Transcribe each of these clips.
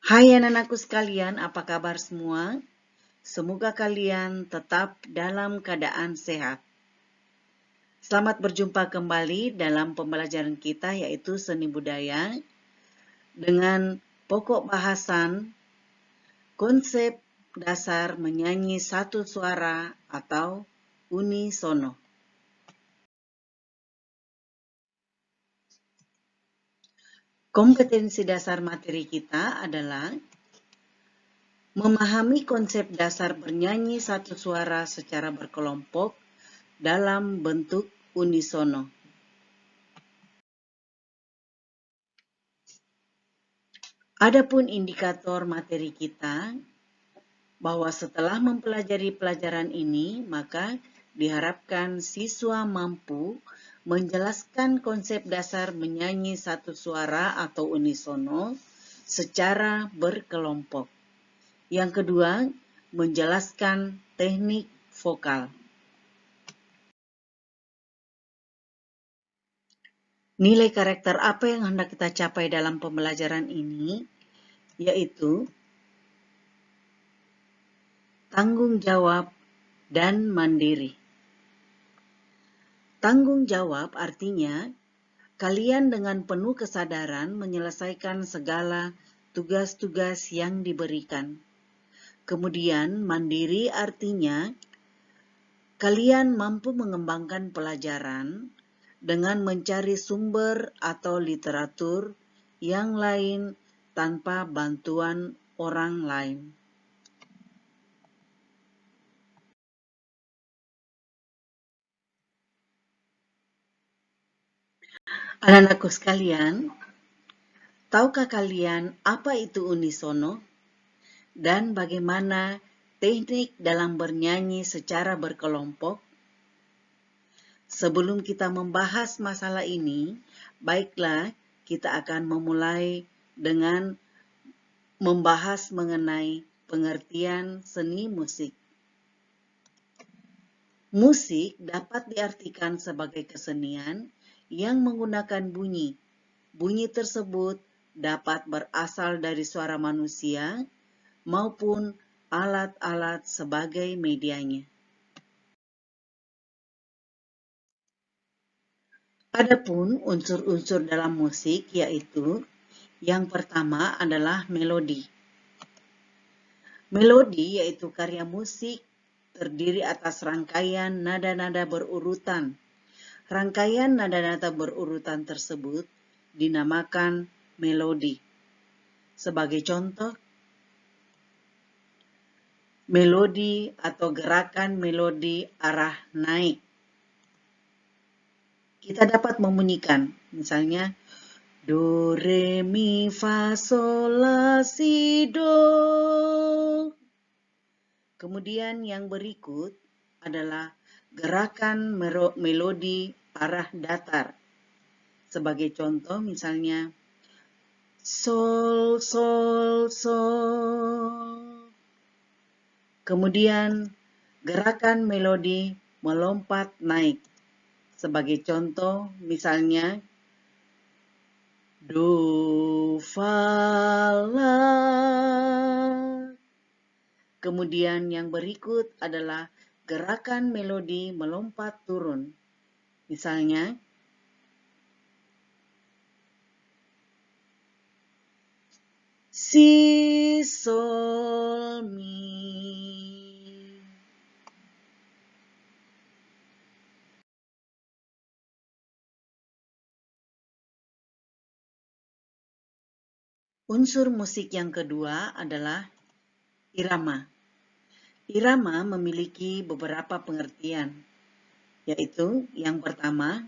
Hai anak-anakku sekalian, apa kabar semua? Semoga kalian tetap dalam keadaan sehat. Selamat berjumpa kembali dalam pembelajaran kita yaitu seni budaya dengan pokok bahasan konsep dasar menyanyi satu suara atau unisono. Kompetensi dasar materi kita adalah memahami konsep dasar bernyanyi satu suara secara berkelompok dalam bentuk unisono. Adapun indikator materi kita, bahwa setelah mempelajari pelajaran ini, maka diharapkan siswa mampu menjelaskan konsep dasar menyanyi satu suara atau unisono secara berkelompok. Yang kedua, menjelaskan teknik vokal. Nilai karakter apa yang hendak kita capai dalam pembelajaran ini, yaitu tanggung jawab dan mandiri. Tanggung jawab artinya kalian dengan penuh kesadaran menyelesaikan segala tugas-tugas yang diberikan. Kemudian mandiri artinya kalian mampu mengembangkan pelajaran dengan mencari sumber atau literatur yang lain tanpa bantuan orang lain. Anak-anakku sekalian, tahukah kalian apa itu unisono dan bagaimana teknik dalam bernyanyi secara berkelompok? Sebelum kita membahas masalah ini, baiklah kita akan memulai dengan membahas mengenai pengertian seni musik. Musik dapat diartikan sebagai kesenian yang menggunakan bunyi. Bunyi tersebut dapat berasal dari suara manusia maupun alat-alat sebagai medianya. Adapun unsur-unsur dalam musik yaitu yang pertama adalah melodi. Melodi yaitu karya musik terdiri atas rangkaian nada-nada berurutan. Rangkaian nada-nada berurutan tersebut dinamakan melodi. Sebagai contoh, melodi atau gerakan melodi arah naik. Kita dapat membunyikan, misalnya, do, re, mi, fa, sol, la, si, do. Kemudian yang berikut adalah gerakan melodi arah datar. Sebagai contoh, misalnya, sol, sol, sol. Kemudian gerakan melodi melompat naik. Sebagai contoh, misalnya, do, fa, la. Kemudian yang berikut adalah gerakan melodi melompat turun. Misalnya, si, sol, mi. Unsur musik yang kedua adalah irama. Irama memiliki beberapa pengertian, yaitu yang pertama,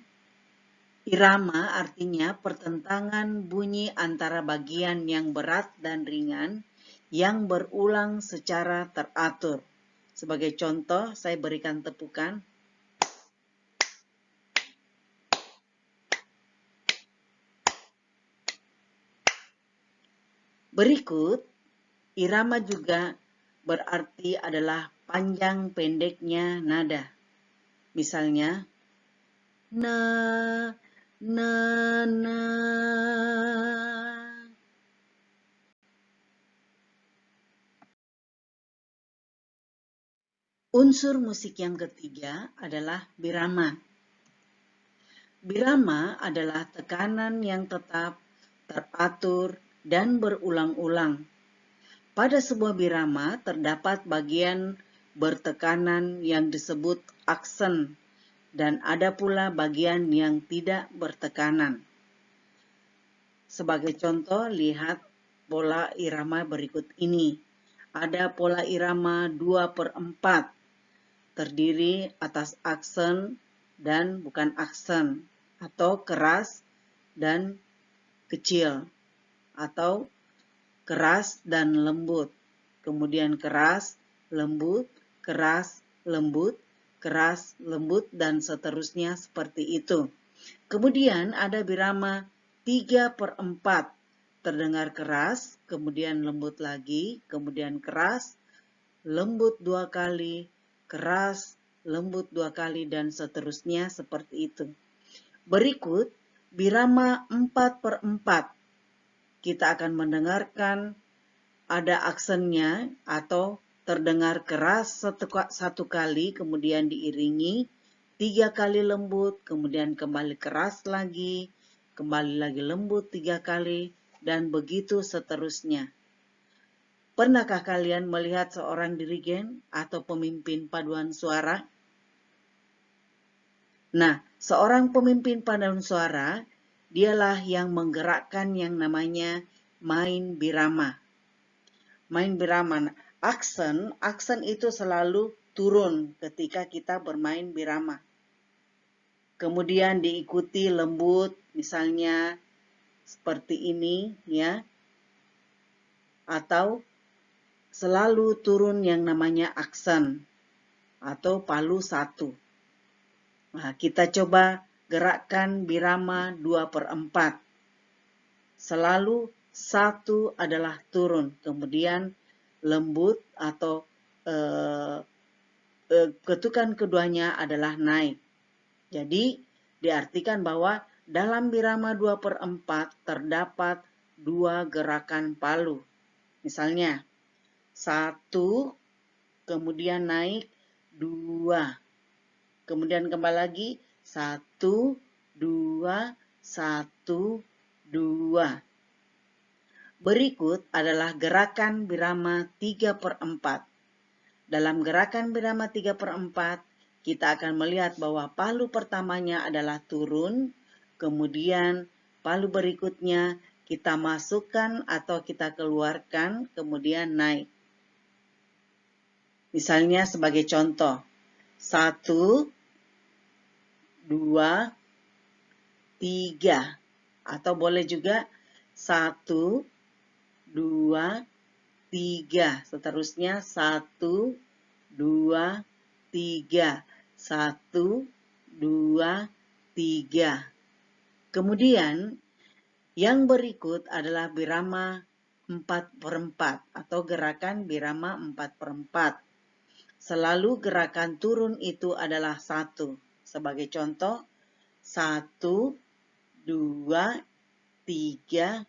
irama artinya pertentangan bunyi antara bagian yang berat dan ringan yang berulang secara teratur. Sebagai contoh, saya berikan tepukan. Berikut, irama juga berarti adalah panjang pendeknya nada. Misalnya, na, na, na. Unsur musik yang ketiga adalah birama. Birama adalah tekanan yang tetap, teratur, dan berulang-ulang. Pada sebuah birama terdapat bagian bertekanan yang disebut aksen, dan ada pula bagian yang tidak bertekanan. Sebagai contoh, lihat pola irama berikut ini. Ada pola irama 2/4, terdiri atas aksen dan bukan aksen, atau keras dan kecil, atau keras dan lembut, kemudian keras, lembut, keras, lembut, keras, lembut, dan seterusnya seperti itu. Kemudian ada birama 3/4, terdengar keras, kemudian lembut lagi, kemudian keras, lembut 2 kali, keras, lembut 2 kali, dan seterusnya seperti itu. Berikut birama 4/4. Kita akan mendengarkan ada aksennya atau terdengar keras satu kali, kemudian diiringi 3 kali lembut, kemudian kembali keras lagi, kembali lagi lembut 3 kali, dan begitu seterusnya. Pernahkah kalian melihat seorang dirigen atau pemimpin paduan suara? Nah, seorang pemimpin paduan suara, dialah yang menggerakkan yang namanya main birama. Main birama, aksen itu selalu turun ketika kita bermain birama. Kemudian diikuti lembut, misalnya seperti ini ya. Atau selalu turun yang namanya aksen atau palu 1. Nah, kita coba gerakkan birama 2/4. Selalu 1 adalah turun, kemudian lembut atau ketukan keduanya adalah naik. Jadi diartikan bahwa dalam birama 2/4 terdapat 2 gerakan palu. Misalnya 1, kemudian naik 2, kemudian kembali lagi 1, 2, 1, 2. Berikut adalah gerakan birama 3/4. Dalam gerakan birama 3/4, kita akan melihat bahwa palu pertamanya adalah turun, kemudian palu berikutnya kita masukkan atau kita keluarkan, kemudian naik. Misalnya sebagai contoh, 1, 2, 3. Atau boleh juga 1, 2, 3. Seterusnya 1, 2, 3. 1, 2, 3. Kemudian yang berikut adalah birama 4/4 atau gerakan birama 4/4. Selalu gerakan turun itu adalah 1. Sebagai contoh, 1, 2, 3,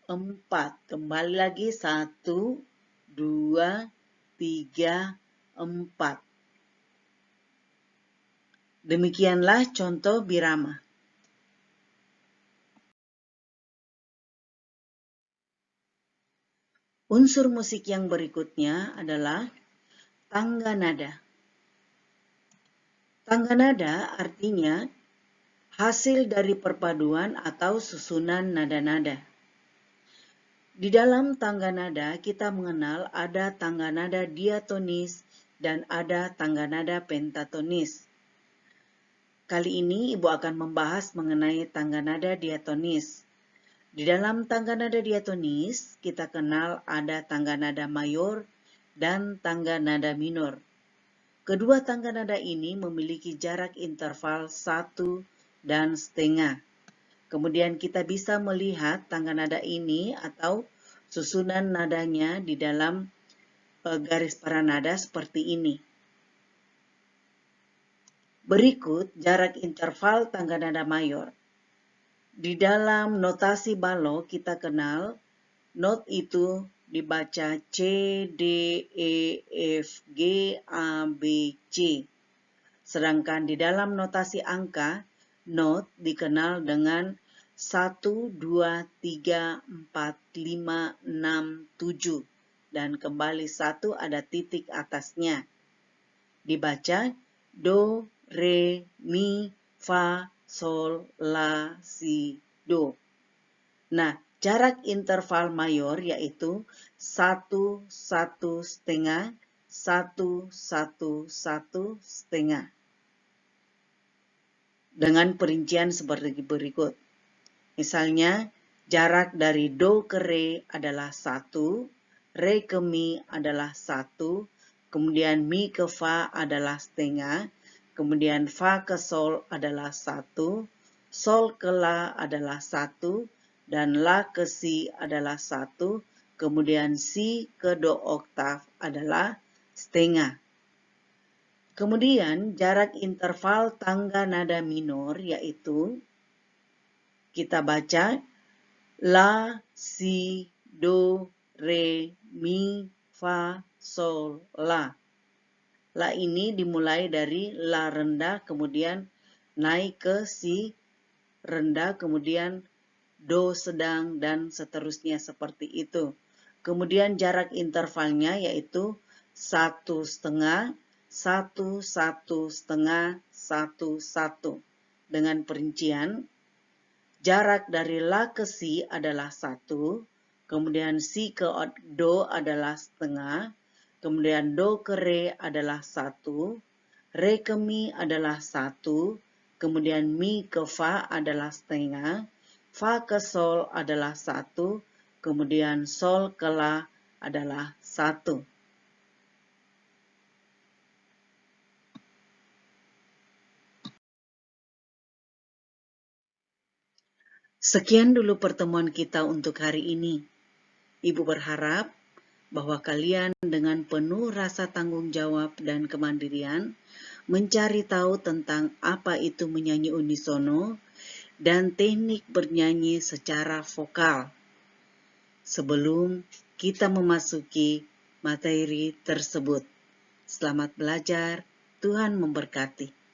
4. Kembali lagi 1, 2, 3, 4. Demikianlah contoh birama. Unsur musik yang berikutnya adalah tangga nada. Tangga nada artinya hasil dari perpaduan atau susunan nada-nada. Di dalam tangga nada kita mengenal ada tangga nada diatonis dan ada tangga nada pentatonis. Kali ini Ibu akan membahas mengenai tangga nada diatonis. Di dalam tangga nada diatonis kita kenal ada tangga nada mayor dan tangga nada minor. Kedua tangga nada ini memiliki jarak interval 1,5. Kemudian kita bisa melihat tangga nada ini atau susunan nadanya di dalam garis paranada seperti ini. Berikut jarak interval tangga nada mayor. Di dalam notasi balok kita kenal not itu dibaca C, D, E, F, G, A, B, C. Sedangkan di dalam notasi angka, not dikenal dengan 1, 2, 3, 4, 5, 6, 7. Dan kembali 1 ada titik atasnya. Dibaca do, re, mi, fa, sol, la, si, do. Nah, jarak interval mayor yaitu 1, 1 setengah, 1, 1, 1 setengah. Dengan perincian seperti berikut. Misalnya, jarak dari do ke re adalah 1, re ke mi adalah 1, kemudian mi ke fa adalah setengah, kemudian fa ke sol adalah 1, sol ke la adalah 1, dan la ke si adalah 1, kemudian si ke do oktav adalah setengah. Kemudian jarak interval tangga nada minor yaitu kita baca la, si, do, re, mi, fa, sol, la. La ini dimulai dari la rendah, kemudian naik ke si rendah, kemudian do sedang, dan seterusnya seperti itu. Kemudian jarak intervalnya yaitu 1 setengah, 1, 1 setengah, 1, 1. Dengan perincian, jarak dari la ke si adalah 1, kemudian si ke do adalah setengah, kemudian do ke re adalah 1, re ke mi adalah 1, kemudian mi ke fa adalah setengah, fa ke sol adalah 1, kemudian sol ke la adalah 1. Sekian dulu pertemuan kita untuk hari ini. Ibu berharap bahwa kalian dengan penuh rasa tanggung jawab dan kemandirian mencari tahu tentang apa itu menyanyi unisono dan teknik bernyanyi secara vokal. Sebelum kita memasuki materi tersebut, selamat belajar, Tuhan memberkati.